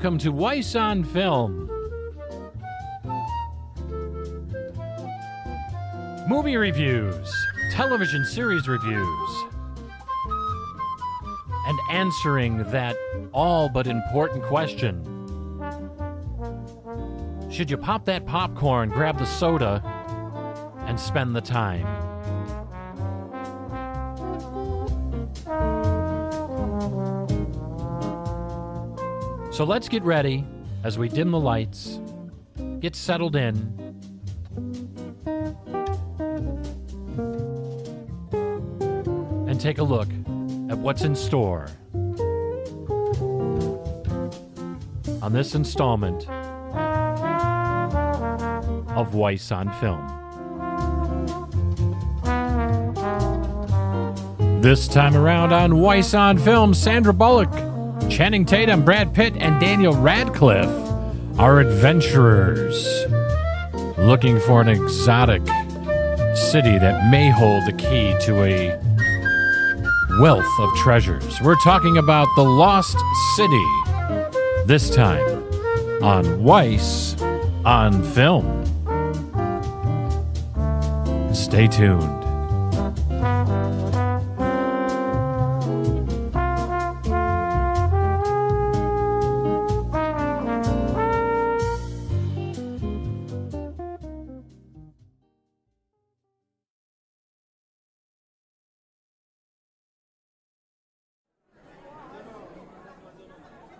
welcome to Weiss on Film. Movie reviews, television series reviews, and answering that all but important question. Should you pop that popcorn, grab the soda, and spend the time? So let's get ready as we dim the lights, get settled in, and take a look at what's in store on this installment of Weiss on Film. This time around on Weiss on Film, Sandra Bullock, Channing Tatum, Brad Pitt, and Daniel Radcliffe are adventurers looking for an exotic city that may hold the key to a wealth of treasures. We're talking about The Lost City, this time on Weiss on Film. Stay tuned.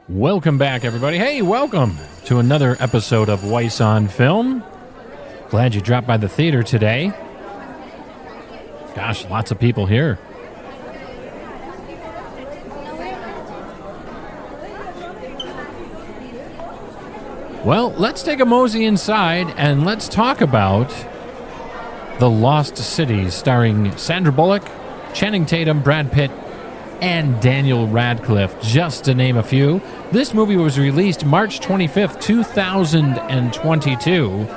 Welcome back, everybody. Hey, welcome to another episode of Weiss on Film. Glad you dropped by the theater today. Gosh, lots of people here. Well, let's take a mosey inside and let's talk about The Lost City, starring Sandra Bullock, Channing Tatum, Brad Pitt, and Daniel Radcliffe, just to name a few. This movie was released March 25th, 2022.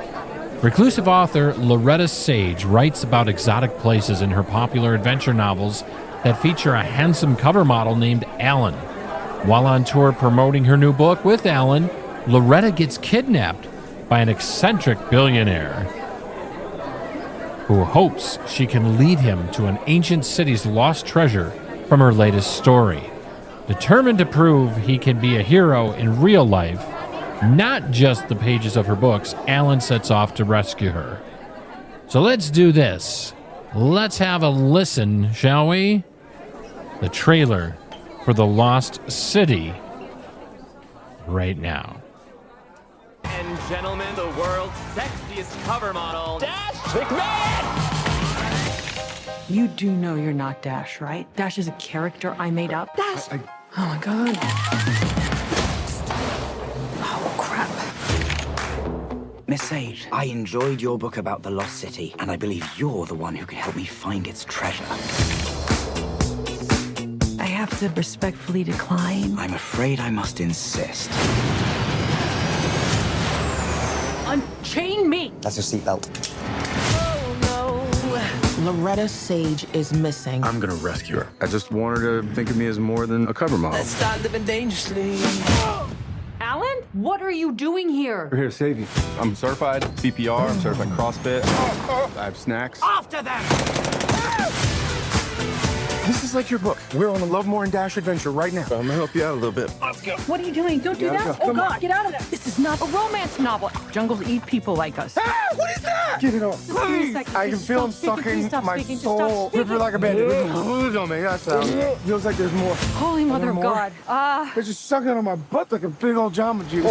Reclusive author Loretta Sage writes about exotic places in her popular adventure novels that feature a handsome cover model named Alan. While on tour promoting her new book with Alan, Loretta gets kidnapped by an eccentric billionaire who hopes she can lead him to an ancient city's lost treasure from her latest story. Determined to prove he can be a hero in real life, not just the pages of her books, Alan sets off to rescue her. So let's do this. Let's have a listen, shall we? The trailer for The Lost City right now. And gentlemen, the world's sexiest cover model, Dash McMahon! You do know you're not Dash, right? Dash is a character I made up. Dash! Oh my god. Oh, crap. Miss Sage, I enjoyed your book about the Lost City, and I believe you're the one who can help me find its treasure. I have to respectfully decline. I'm afraid I must insist. Unchain me! That's your seatbelt. Loretta Sage is missing. I'm gonna rescue her. I just want her to think of me as more than a cover model. Let's start living dangerously. Alan? What are you doing here? We're here to save you. I'm certified CPR, I'm certified CrossFit. I have snacks. After them! This is like your book. We're on a Lovemore and Dash adventure right now. I'm gonna help you out a little bit. Let's go. What are you doing? Don't do Yeah, that. let's go. Oh Come god, on. get out of there. This is not a romance novel. Jungles eat people like us. What is that? Get it off. Just give me a Please. second. I can Just feel him stop speaking. Please sucking stop my speaking. Just soul. stop speaking. Rip it like a bandit. Don't make that sound. Feels like there's more. Holy mother of more? God. They're just sucking on my butt like a big old Jamba Juice.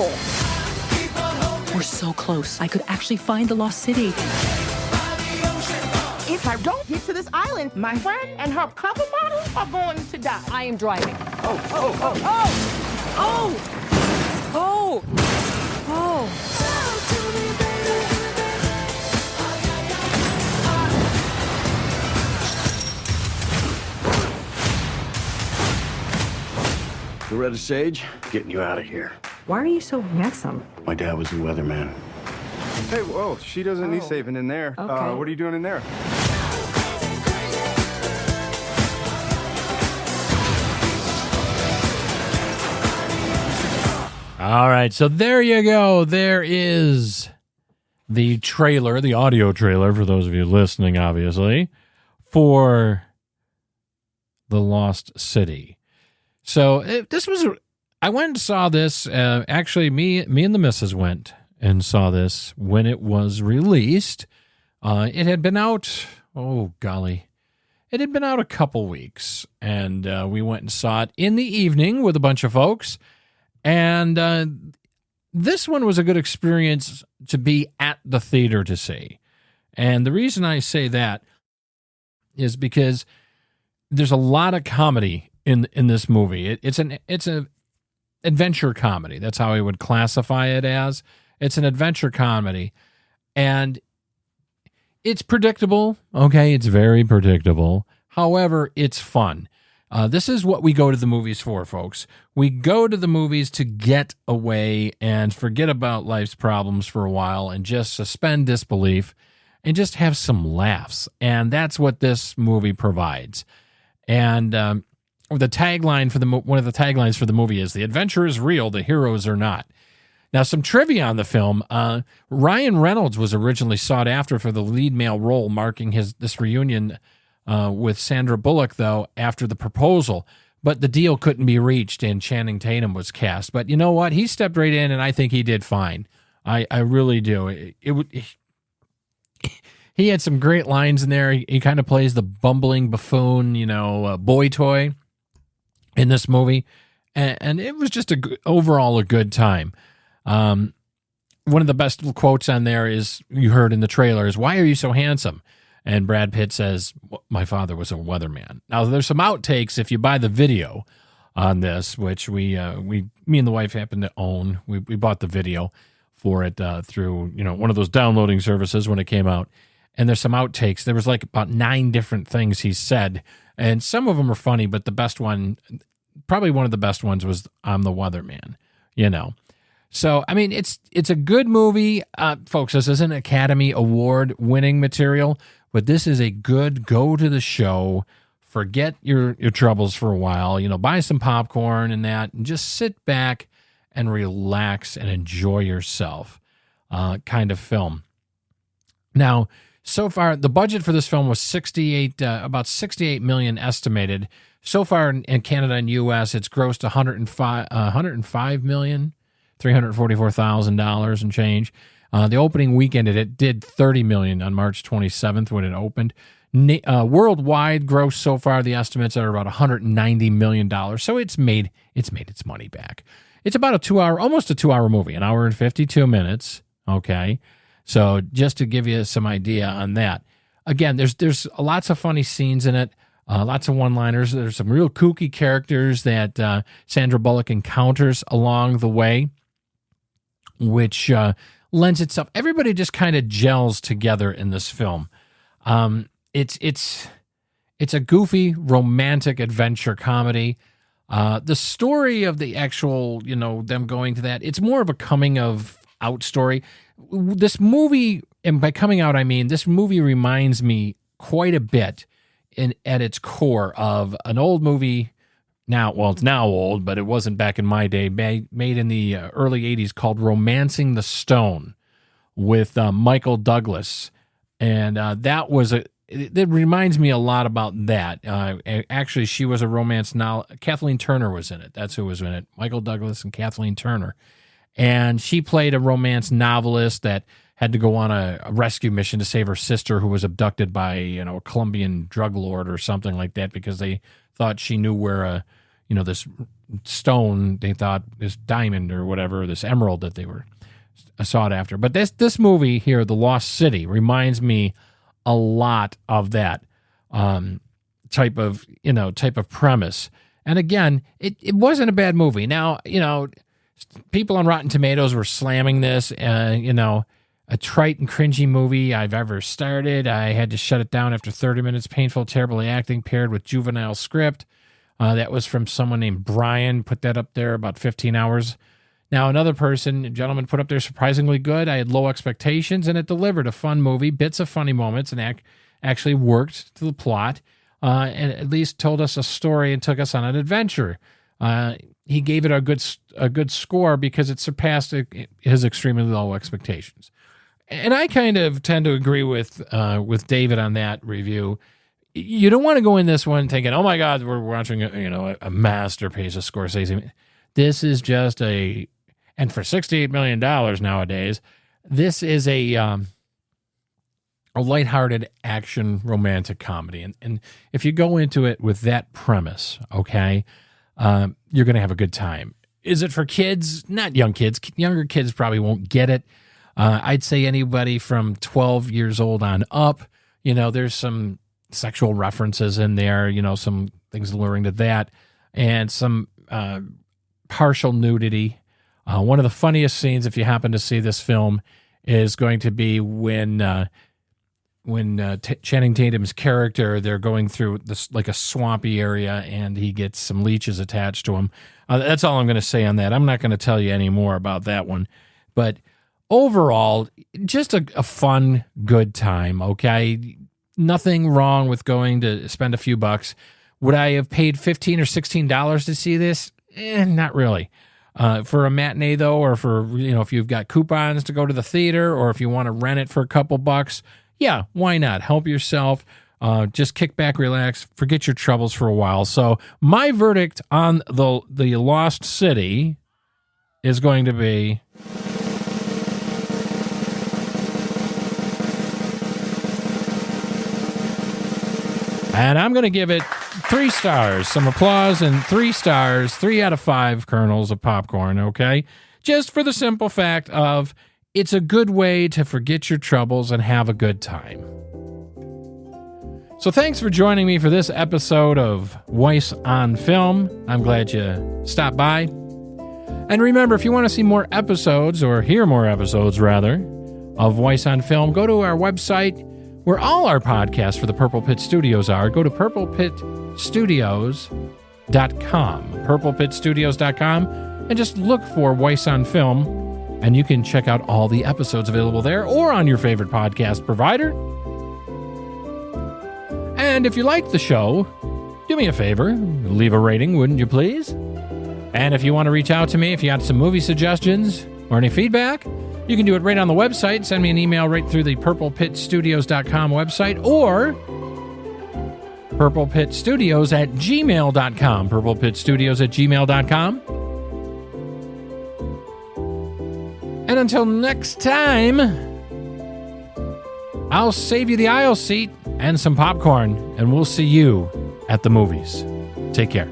We're so close. I could actually find the lost city. If I don't get to this island, my friend and her cover model are going to die. I am driving. Oh! Loretta Sage, getting you out of here. Why are you so handsome? My dad was a weatherman. Hey, whoa, she doesn't need saving in there. Okay. What are you doing in there? All right, so there you go. There is the trailer, the audio trailer, for those of you listening, obviously, for The Lost City. So I went and saw this. Actually, me and the missus went and saw this when it was released. It had been out, oh golly, it had been out a couple weeks, and we went and saw it in the evening with a bunch of folks. And this one was a good experience to be at the theater to see. And the reason I say that is because there's a lot of comedy in this movie. It's an adventure comedy. That's how I would classify it as. It's an adventure comedy. And it's predictable. Okay, it's very predictable. However, it's fun. This is what we go to the movies for, folks. We go to the movies to get away and forget about life's problems for a while and just suspend disbelief and just have some laughs. And that's what this movie provides. And the tagline for one of the taglines for the movie is, "The adventure is real, the heroes are not." Now, some trivia on the film. Ryan Reynolds was originally sought after for the lead male role, marking this reunion with Sandra Bullock, though, after the proposal. But the deal couldn't be reached, and Channing Tatum was cast. But you know what? He stepped right in, and I think he did fine. I really do. He had some great lines in there. He kind of plays the bumbling buffoon, boy toy in this movie. And it was just overall a good time. One of the best quotes on there is, you heard in the trailer, is, "Why are you so handsome?" And Brad Pitt says, "My father was a weatherman." Now, there's some outtakes if you buy the video on this, which me and the wife happen to own. We bought the video for it through one of those downloading services when it came out. And there's some outtakes. There was like about 9 different things he said, and some of them are funny, but the best one, probably one of the best ones, was, "I'm the weatherman." So, I mean, it's a good movie. Folks, this isn't Academy Award winning material, but this is a good go to the show, forget your troubles for a while, buy some popcorn and that, and just sit back and relax and enjoy yourself kind of film. Now, so far, the budget for this film was about 68 million estimated. So far in Canada and U.S., it's grossed $105 million. $344,000 and change. The opening weekend, it did $30 million on March 27th when it opened. Worldwide gross so far, the estimates are about $190 million. So it's made its money back. It's about almost a 2-hour movie, an hour and 52 minutes. Okay, so just to give you some idea on that. Again, there's lots of funny scenes in it. Lots of one-liners. There's some real kooky characters that Sandra Bullock encounters along the way, which lends itself. Everybody just kind of gels together in this film. It's a goofy, romantic adventure comedy. The story of the actual, them going to that, it's more of a coming of out story. This movie, and by coming out, I mean this movie reminds me quite a bit at its core of an old movie. It's now old, but it wasn't back in my day, made in the early 80s, called Romancing the Stone with Michael Douglas. And it reminds me a lot about that. Actually, she was a romance novel. Kathleen Turner was in it. That's who was in it. Michael Douglas and Kathleen Turner. And she played a romance novelist that had to go on a rescue mission to save her sister, who was abducted by, a Colombian drug lord or something like that, because they thought she knew where this stone, they thought this diamond or whatever, this emerald that they were sought after. But this movie here, The Lost City, reminds me a lot of that type of premise. And again, it wasn't a bad movie. Now, people on Rotten Tomatoes were slamming this, a trite and cringy movie I've ever started. I had to shut it down after 30 minutes. Painful, terribly acting paired with juvenile script. That was from someone named Brian. Put that up there, about 15 hours. Now, another gentleman put up there, surprisingly good. I had low expectations, and it delivered a fun movie, bits of funny moments, and actually worked to the plot, and at least told us a story and took us on an adventure. he gave it a good score because it surpassed his extremely low expectations. And I kind of tend to agree with David on that review. You don't want to go in this one thinking, "Oh my God, we're watching a masterpiece of Scorsese." This is just and for $68 million nowadays, this is a lighthearted action romantic comedy. And if you go into it with that premise, okay, you're going to have a good time. Is it for kids? Not young kids. Younger kids probably won't get it. I'd say anybody from 12 years old on up. There's some sexual references in there, some things alluring to that, and some partial nudity. One of the funniest scenes, if you happen to see this film, is going to be when Channing Tatum's character, they're going through this like a swampy area, and he gets some leeches attached to him. That's all I'm going to say on that. I'm not going to tell you any more about that one. But overall, just a fun, good time, okay? Nothing wrong with going to spend a few bucks. Would I have paid $15 or $16 to see this? Not really. For a matinee, though, or for, if you've got coupons to go to the theater, or if you want to rent it for a couple bucks, yeah, why not? Help yourself. Just kick back, relax, forget your troubles for a while. So my verdict on the Lost City is going to be... And I'm going to give it 3 stars, some applause, and 3 stars, 3 out of 5 kernels of popcorn, okay? Just for the simple fact of it's a good way to forget your troubles and have a good time. So thanks for joining me for this episode of Weiss on Film. I'm glad you stopped by. And remember, if you want to see more episodes, or hear more episodes, rather, of Weiss on Film, go to our website, where all our podcasts for the Purple Pit Studios are. Go to purplepitstudios.com, purplepitstudios.com, and just look for Weiss on Film, and you can check out all the episodes available there or on your favorite podcast provider. And if you like the show, do me a favor, leave a rating, wouldn't you please? And if you want to reach out to me, if you got some movie suggestions or any feedback, you can do it right on the website. Send me an email right through the purplepitstudios.com website, or purplepitstudios@gmail.com, purplepitstudios@gmail.com. And until next time, I'll save you the aisle seat and some popcorn, and we'll see you at the movies. Take care.